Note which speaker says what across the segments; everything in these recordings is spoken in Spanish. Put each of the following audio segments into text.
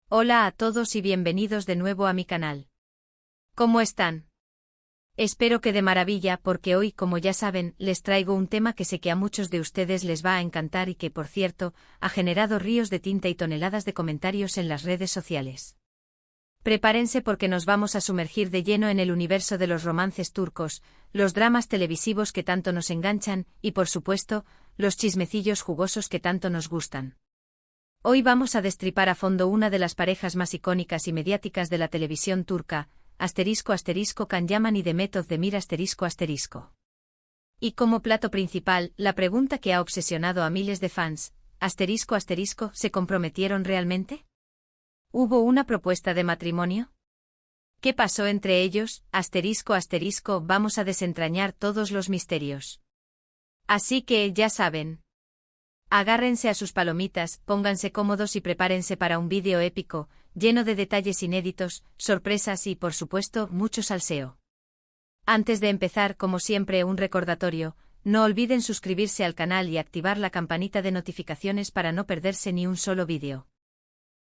Speaker 1: Hola a todos y bienvenidos de nuevo a mi canal. ¿Cómo están? Espero que de maravilla porque hoy, como ya saben, les traigo un tema que sé que a muchos de ustedes les va a encantar y que, por cierto, ha generado ríos de tinta y toneladas de comentarios en las redes sociales. Prepárense porque nos vamos a sumergir de lleno en el universo de los romances turcos, los dramas televisivos que tanto nos enganchan y, por supuesto, los chismecillos jugosos que tanto nos gustan. Hoy vamos a destripar a fondo una de las parejas más icónicas y mediáticas de la televisión turca, **Can Yaman y Demet Özdemir **. Y como plato principal, la pregunta que ha obsesionado a miles de fans, ¿se comprometieron realmente? ¿Hubo una propuesta de matrimonio? ¿Qué pasó entre ellos? Vamos a desentrañar todos los misterios. Así que, ya saben. Agárrense a sus palomitas, pónganse cómodos y prepárense para un vídeo épico, lleno de detalles inéditos, sorpresas y, por supuesto, mucho salseo. Antes de empezar, como siempre, un recordatorio, no olviden suscribirse al canal y activar la campanita de notificaciones para no perderse ni un solo vídeo.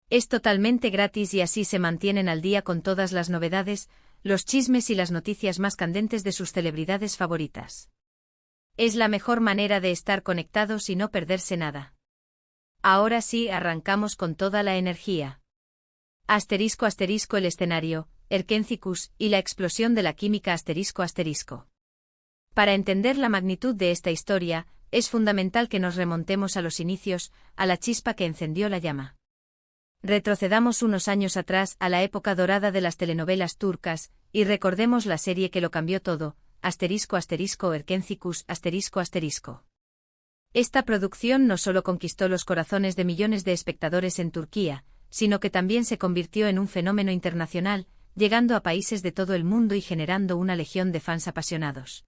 Speaker 1: Es totalmente gratis y así se mantienen al día con todas las novedades, los chismes y las noticias más candentes de sus celebridades favoritas. Es la mejor manera de estar conectados y no perderse nada. Ahora sí, arrancamos con toda la energía. El escenario, Erkencikus, y la explosión de la química **. Para entender la magnitud de esta historia, es fundamental que nos remontemos a los inicios, a la chispa que encendió la llama. Retrocedamos unos años atrás a la época dorada de las telenovelas turcas, y recordemos la serie que lo cambió todo, Erkencikus. Esta producción no solo conquistó los corazones de millones de espectadores en Turquía, sino que también se convirtió en un fenómeno internacional, llegando a países de todo el mundo y generando una legión de fans apasionados.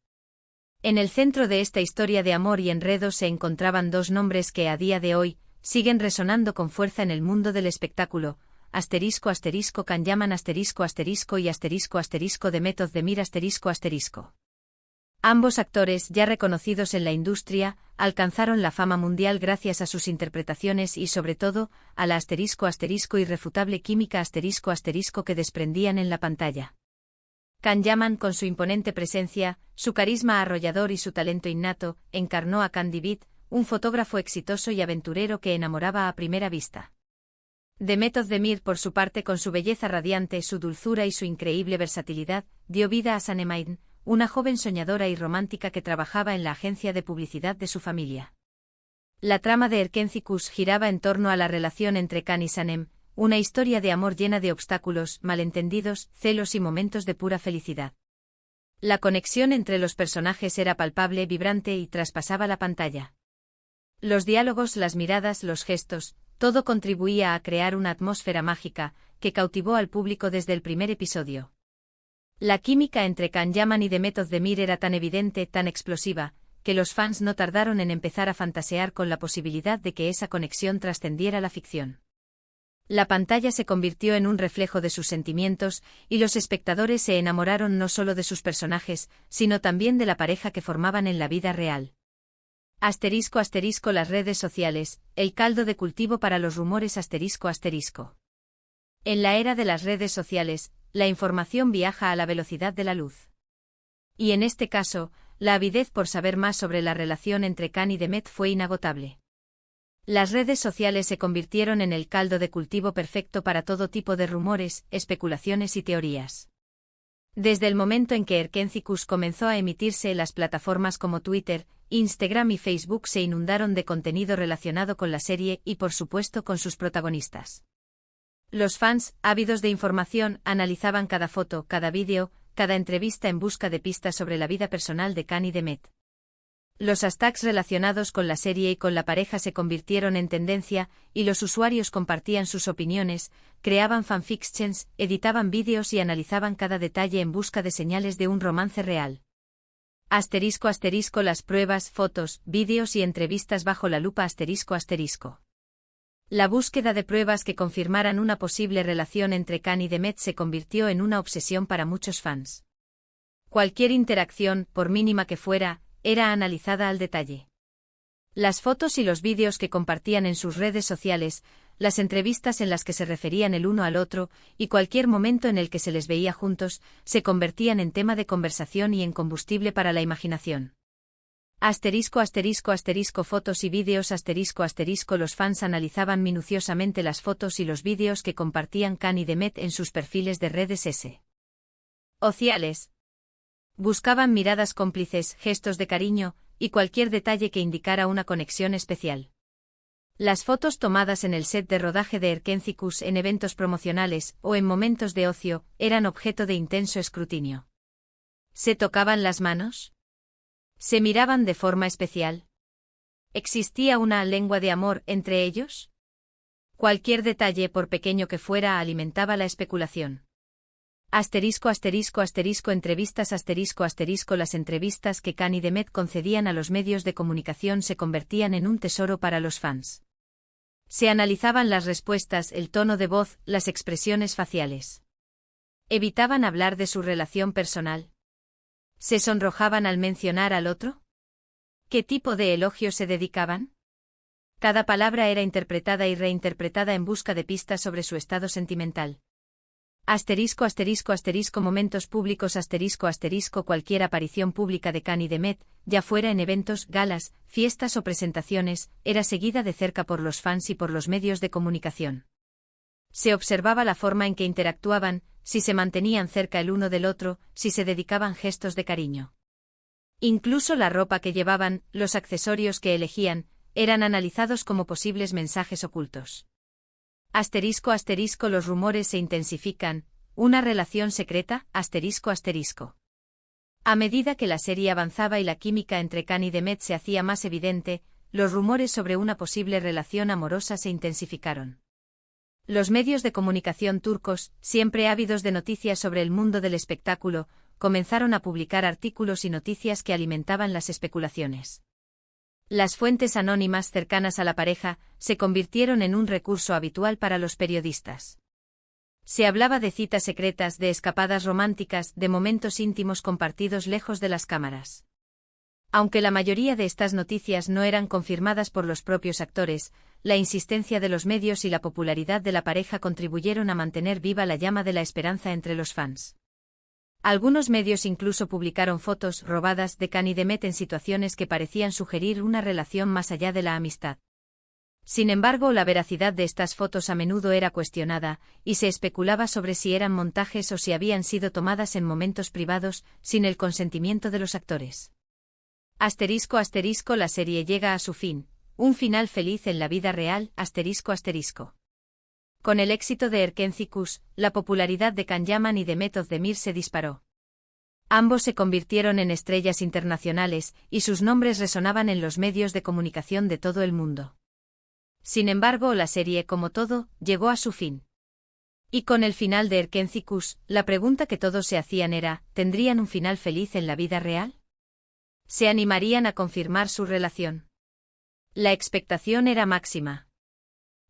Speaker 1: En el centro de esta historia de amor y enredo se encontraban dos nombres que a día de hoy siguen resonando con fuerza en el mundo del espectáculo, **Can Yaman y **Demet Özdemir **. Ambos actores, ya reconocidos en la industria, alcanzaron la fama mundial gracias a sus interpretaciones y sobre todo, a la irrefutable química que desprendían en la pantalla. Can Yaman, con su imponente presencia, su carisma arrollador y su talento innato, encarnó a Can Divit, un fotógrafo exitoso y aventurero que enamoraba a primera vista. Demet Özdemir, por su parte, con su belleza radiante, su dulzura y su increíble versatilidad, dio vida a Sanem, una joven soñadora y romántica que trabajaba en la agencia de publicidad de su familia. La trama de Erkencikus giraba en torno a la relación entre Can y Sanem, una historia de amor llena de obstáculos, malentendidos, celos y momentos de pura felicidad. La conexión entre los personajes era palpable, vibrante y traspasaba la pantalla. Los diálogos, las miradas, los gestos, todo contribuía a crear una atmósfera mágica, que cautivó al público desde el primer episodio. La química entre Can Yaman y Demet Özdemir era tan evidente, tan explosiva, que los fans no tardaron en empezar a fantasear con la posibilidad de que esa conexión trascendiera la ficción. La pantalla se convirtió en un reflejo de sus sentimientos, y los espectadores se enamoraron no solo de sus personajes, sino también de la pareja que formaban en la vida real. Las redes sociales, el caldo de cultivo para los rumores **. En la era de las redes sociales, la información viaja a la velocidad de la luz. Y en este caso, la avidez por saber más sobre la relación entre Can y Demet fue inagotable. Las redes sociales se convirtieron en el caldo de cultivo perfecto para todo tipo de rumores, especulaciones y teorías. Desde el momento en que Erkencikus comenzó a emitirse, las plataformas como Twitter, Instagram y Facebook se inundaron de contenido relacionado con la serie y, por supuesto, con sus protagonistas. Los fans, ávidos de información, analizaban cada foto, cada vídeo, cada entrevista en busca de pistas sobre la vida personal de Can y Demet. Los hashtags relacionados con la serie y con la pareja se convirtieron en tendencia, y los usuarios compartían sus opiniones, creaban fanfictions, editaban vídeos y analizaban cada detalle en busca de señales de un romance real. Las pruebas, fotos, vídeos y entrevistas bajo la lupa **. La búsqueda de pruebas que confirmaran una posible relación entre Can y Demet se convirtió en una obsesión para muchos fans. Cualquier interacción, por mínima que fuera, era analizada al detalle. Las fotos y los vídeos que compartían en sus redes sociales las entrevistas en las que se referían el uno al otro, y cualquier momento en el que se les veía juntos, se convertían en tema de conversación y en combustible para la imaginación. Fotos y vídeos los fans analizaban minuciosamente las fotos y los vídeos que compartían Khan y Demet en sus perfiles de redes sociales. Buscaban miradas cómplices, gestos de cariño, y cualquier detalle que indicara una conexión especial. Las fotos tomadas en el set de rodaje de Erkencikus en eventos promocionales o en momentos de ocio eran objeto de intenso escrutinio. ¿Se tocaban las manos? ¿Se miraban de forma especial? ¿Existía una lengua de amor entre ellos? Cualquier detalle, por pequeño que fuera, alimentaba la especulación. Entrevistas Las entrevistas que Khan y Demet concedían a los medios de comunicación se convertían en un tesoro para los fans. Se analizaban las respuestas, el tono de voz, las expresiones faciales. ¿Evitaban hablar de su relación personal? ¿Se sonrojaban al mencionar al otro? ¿Qué tipo de elogios se dedicaban? Cada palabra era interpretada y reinterpretada en busca de pistas sobre su estado sentimental. Momentos públicos Cualquier aparición pública de Khan y Demet, ya fuera en eventos, galas, fiestas o presentaciones, era seguida de cerca por los fans y por los medios de comunicación. Se observaba la forma en que interactuaban, si se mantenían cerca el uno del otro, si se dedicaban gestos de cariño. Incluso la ropa que llevaban, los accesorios que elegían, eran analizados como posibles mensajes ocultos. Los rumores se intensifican, una relación secreta, A medida que la serie avanzaba y la química entre Khan y Demet se hacía más evidente, los rumores sobre una posible relación amorosa se intensificaron. Los medios de comunicación turcos, siempre ávidos de noticias sobre el mundo del espectáculo, comenzaron a publicar artículos y noticias que alimentaban las especulaciones. Las fuentes anónimas cercanas a la pareja se convirtieron en un recurso habitual para los periodistas. Se hablaba de citas secretas, de escapadas románticas, de momentos íntimos compartidos lejos de las cámaras. Aunque la mayoría de estas noticias no eran confirmadas por los propios actores, la insistencia de los medios y la popularidad de la pareja contribuyeron a mantener viva la llama de la esperanza entre los fans. Algunos medios incluso publicaron fotos robadas de Khan y Demet en situaciones que parecían sugerir una relación más allá de la amistad. Sin embargo, la veracidad de estas fotos a menudo era cuestionada, y se especulaba sobre si eran montajes o si habían sido tomadas en momentos privados, sin el consentimiento de los actores. La serie llega a su fin, un final feliz en la vida real, Con el éxito de Erkencikus, la popularidad de Can Yaman y Demet Özdemir se disparó. Ambos se convirtieron en estrellas internacionales, y sus nombres resonaban en los medios de comunicación de todo el mundo. Sin embargo, la serie, como todo, llegó a su fin. Y con el final de Erkencikus, la pregunta que todos se hacían era, ¿tendrían un final feliz en la vida real? ¿Se animarían a confirmar su relación? La expectación era máxima.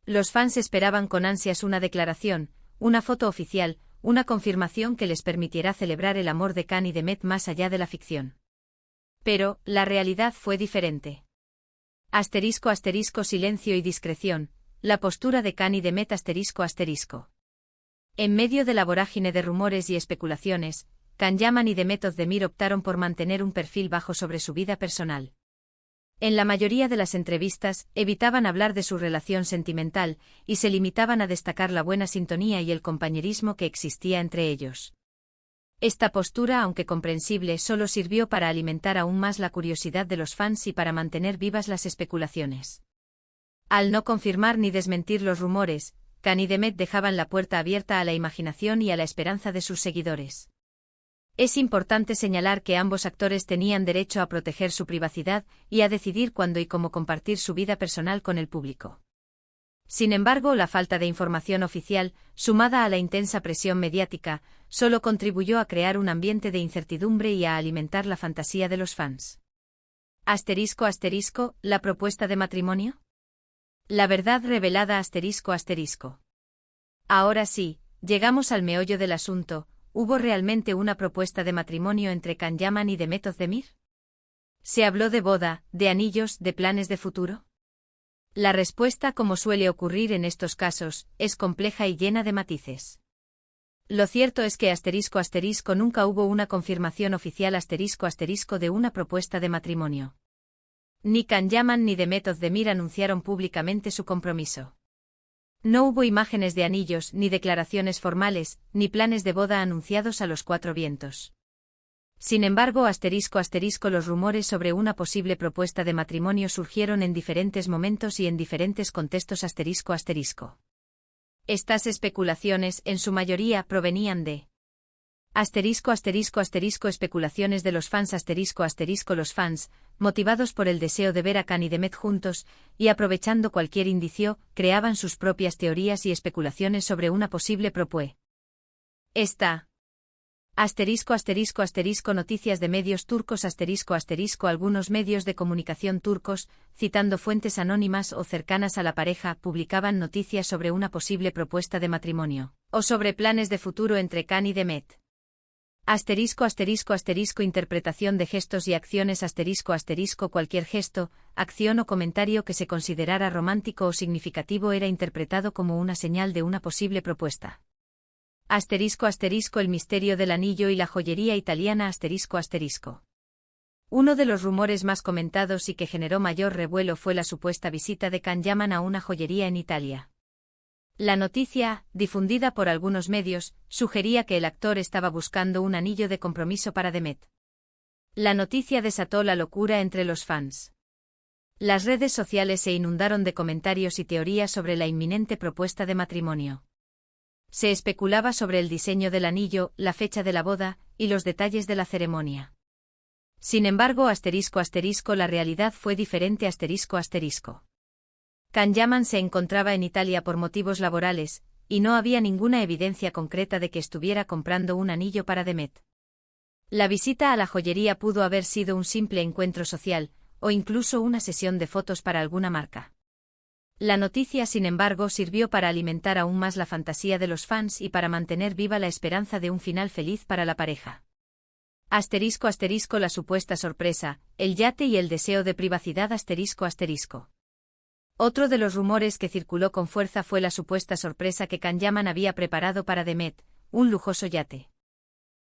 Speaker 1: Los fans esperaban con ansias una declaración, una foto oficial, una confirmación que les permitiera celebrar el amor de Khan y Demet más allá de la ficción. Pero, la realidad fue diferente. Silencio y discreción, la postura de Khan y Demet En medio de la vorágine de rumores y especulaciones, Can Yaman y Demet Özdemir optaron por mantener un perfil bajo sobre su vida personal. En la mayoría de las entrevistas, evitaban hablar de su relación sentimental, y se limitaban a destacar la buena sintonía y el compañerismo que existía entre ellos. Esta postura, aunque comprensible, solo sirvió para alimentar aún más la curiosidad de los fans y para mantener vivas las especulaciones. Al no confirmar ni desmentir los rumores, Khan y Demet dejaban la puerta abierta a la imaginación y a la esperanza de sus seguidores. Es importante señalar que ambos actores tenían derecho a proteger su privacidad y a decidir cuándo y cómo compartir su vida personal con el público. Sin embargo, la falta de información oficial, sumada a la intensa presión mediática, solo contribuyó a crear un ambiente de incertidumbre y a alimentar la fantasía de los fans. ¿La propuesta de matrimonio? La verdad revelada Ahora sí, llegamos al meollo del asunto. ¿Hubo realmente una propuesta de matrimonio entre Can Yaman y Demet Özdemir? ¿Se habló de boda, de anillos, de planes de futuro? La respuesta, como suele ocurrir en estos casos, es compleja y llena de matices. Lo cierto es que *** nunca hubo una confirmación oficial *** de una propuesta de matrimonio. Ni Can Yaman ni Demet Özdemir anunciaron públicamente su compromiso. No hubo imágenes de anillos, ni declaraciones formales, ni planes de boda anunciados a los cuatro vientos. Sin embargo, *** los rumores sobre una posible propuesta de matrimonio surgieron en diferentes momentos y en diferentes contextos ***. Estas especulaciones, en su mayoría, provenían de especulaciones de los fans los fans, motivados por el deseo de ver a Can y Demet juntos, y aprovechando cualquier indicio, creaban sus propias teorías y especulaciones sobre una posible propuesta. Noticias de medios turcos algunos medios de comunicación turcos, citando fuentes anónimas o cercanas a la pareja, publicaban noticias sobre una posible propuesta de matrimonio, o sobre planes de futuro entre Can y Demet. Interpretación de gestos y acciones cualquier gesto, acción o comentario que se considerara romántico o significativo era interpretado como una señal de una posible propuesta. El misterio del anillo y la joyería italiana Uno de los rumores más comentados y que generó mayor revuelo fue la supuesta visita de Can Yaman a una joyería en Italia. La noticia, difundida por algunos medios, sugería que el actor estaba buscando un anillo de compromiso para Demet. La noticia desató la locura entre los fans. Las redes sociales se inundaron de comentarios y teorías sobre la inminente propuesta de matrimonio. Se especulaba sobre el diseño del anillo, la fecha de la boda, y los detalles de la ceremonia. Sin embargo, la realidad fue diferente. Can Yaman se encontraba en Italia por motivos laborales, y no había ninguna evidencia concreta de que estuviera comprando un anillo para Demet. La visita a la joyería pudo haber sido un simple encuentro social, o incluso una sesión de fotos para alguna marca. La noticia, sin embargo, sirvió para alimentar aún más la fantasía de los fans y para mantener viva la esperanza de un final feliz para la pareja. La supuesta sorpresa, el yate y el deseo de privacidad Otro de los rumores que circuló con fuerza fue la supuesta sorpresa que Can Yaman había preparado para Demet, un lujoso yate.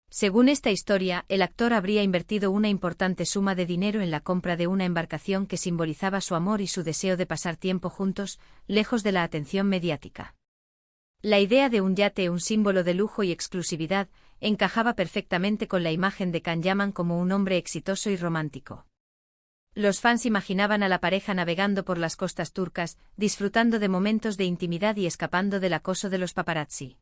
Speaker 1: Según esta historia, el actor habría invertido una importante suma de dinero en la compra de una embarcación que simbolizaba su amor y su deseo de pasar tiempo juntos, lejos de la atención mediática. La idea de un yate, un símbolo de lujo y exclusividad, encajaba perfectamente con la imagen de Can Yaman como un hombre exitoso y romántico. Los fans imaginaban a la pareja navegando por las costas turcas, disfrutando de momentos de intimidad y escapando del acoso de los paparazzi.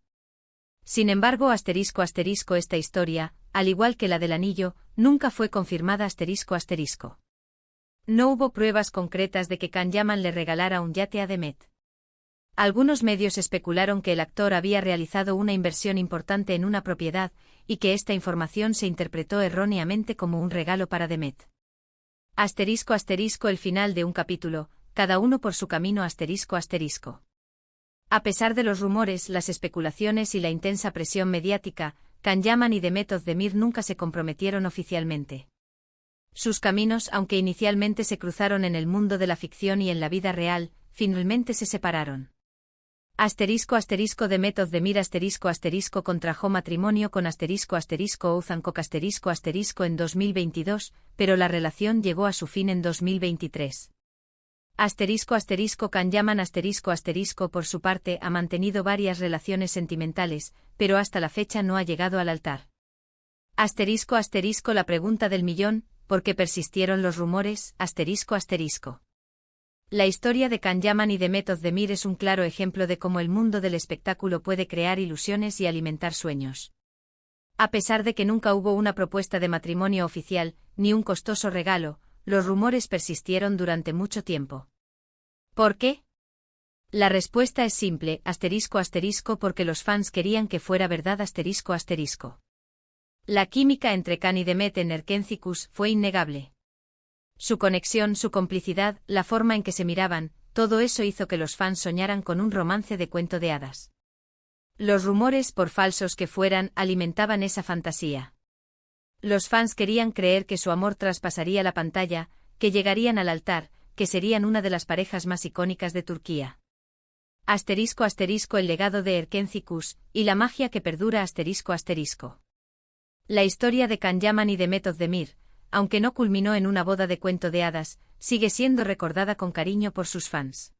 Speaker 1: Sin embargo, esta historia, al igual que la del anillo, nunca fue confirmada. No hubo pruebas concretas de que Can Yaman le regalara un yate a Demet. Algunos medios especularon que el actor había realizado una inversión importante en una propiedad, y que esta información se interpretó erróneamente como un regalo para Demet. El final de un capítulo, cada uno por su camino. A pesar de los rumores, las especulaciones y la intensa presión mediática, Can Yaman y Demet Özdemir nunca se comprometieron oficialmente. Sus caminos, aunque inicialmente se cruzaron en el mundo de la ficción y en la vida real, finalmente se separaron. Demet Özdemir contrajo matrimonio con Oğuzhan Koç en 2022, pero la relación llegó a su fin en 2023. Can Yaman por su parte ha mantenido varias relaciones sentimentales, pero hasta la fecha no ha llegado al altar. La pregunta del millón, ¿por qué persistieron los rumores? La historia de Can Yaman y Demet Özdemir es un claro ejemplo de cómo el mundo del espectáculo puede crear ilusiones y alimentar sueños. A pesar de que nunca hubo una propuesta de matrimonio oficial, ni un costoso regalo, los rumores persistieron durante mucho tiempo. ¿Por qué? La respuesta es simple, porque los fans querían que fuera verdad. La química entre Can y Demet en Erkencikus fue innegable. Su conexión, su complicidad, la forma en que se miraban, todo eso hizo que los fans soñaran con un romance de cuento de hadas. Los rumores, por falsos que fueran, alimentaban esa fantasía. Los fans querían creer que su amor traspasaría la pantalla, que llegarían al altar, que serían una de las parejas más icónicas de Turquía. El legado de Erkenci y la magia que perdura. La historia de Can Yaman y Demet Özdemir, aunque no culminó en una boda de cuento de hadas, sigue siendo recordada con cariño por sus fans.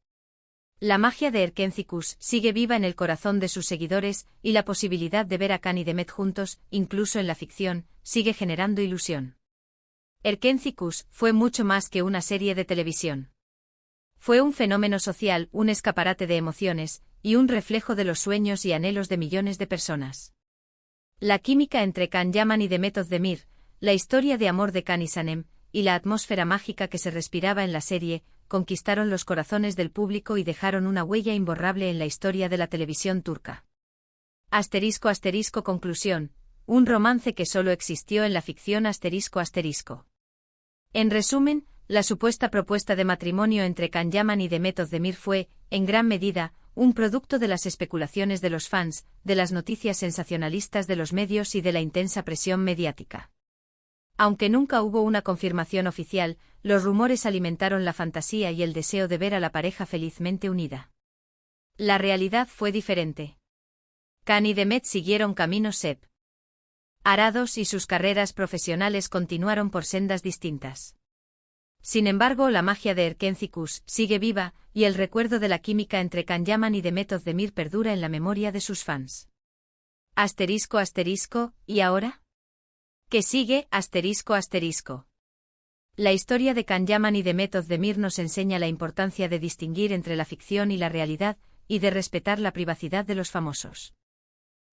Speaker 1: La magia de Erkenci sigue viva en el corazón de sus seguidores, y la posibilidad de ver a Can y Demet juntos, incluso en la ficción, sigue generando ilusión. Erkenci fue mucho más que una serie de televisión. Fue un fenómeno social, un escaparate de emociones, y un reflejo de los sueños y anhelos de millones de personas. La química entre Can Yaman y Demet Özdemir, la historia de amor de Can y Sanem, y la atmósfera mágica que se respiraba en la serie, conquistaron los corazones del público y dejaron una huella imborrable en la historia de la televisión turca. Conclusión: un romance que solo existió en la ficción. En resumen, la supuesta propuesta de matrimonio entre Can Yaman y Demet Özdemir fue, en gran medida, un producto de las especulaciones de los fans, de las noticias sensacionalistas de los medios y de la intensa presión mediática. Aunque nunca hubo una confirmación oficial, los rumores alimentaron la fantasía y el deseo de ver a la pareja felizmente unida. La realidad fue diferente. Can y Demet siguieron caminos separados y sus carreras profesionales continuaron por sendas distintas. Sin embargo, la magia de Erkenci sigue viva, y el recuerdo de la química entre Can Yaman y Demet Özdemir perdura en la memoria de sus fans. ¿Y ahora? ¿Qué sigue? La historia de Can Yaman y Demet Özdemir nos enseña la importancia de distinguir entre la ficción y la realidad, y de respetar la privacidad de los famosos.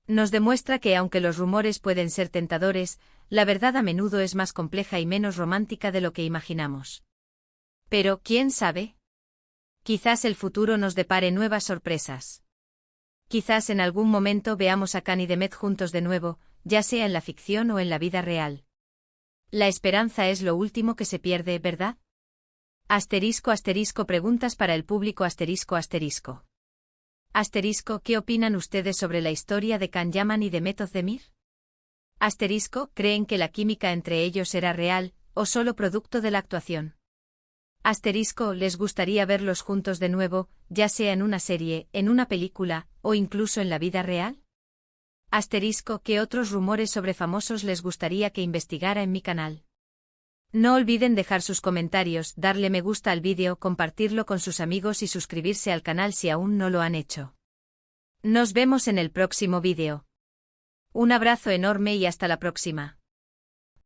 Speaker 1: Nos demuestra que aunque los rumores pueden ser tentadores, la verdad a menudo es más compleja y menos romántica de lo que imaginamos. Pero, ¿quién sabe? Quizás el futuro nos depare nuevas sorpresas. Quizás en algún momento veamos a Can y Demet juntos de nuevo, ya sea en la ficción o en la vida real. La esperanza es lo último que se pierde, ¿verdad? Preguntas para el público. ¿Qué opinan ustedes sobre la historia de Can Yaman y Demet Özdemir? ¿Creen que la química entre ellos era real, o solo producto de la actuación? ¿Les gustaría verlos juntos de nuevo, ya sea en una serie, en una película, o incluso en la vida real? ¿Qué otros rumores sobre famosos les gustaría que investigara en mi canal? No olviden dejar sus comentarios, darle me gusta al vídeo, compartirlo con sus amigos y suscribirse al canal si aún no lo han hecho. Nos vemos en el próximo vídeo. Un abrazo enorme y hasta la próxima.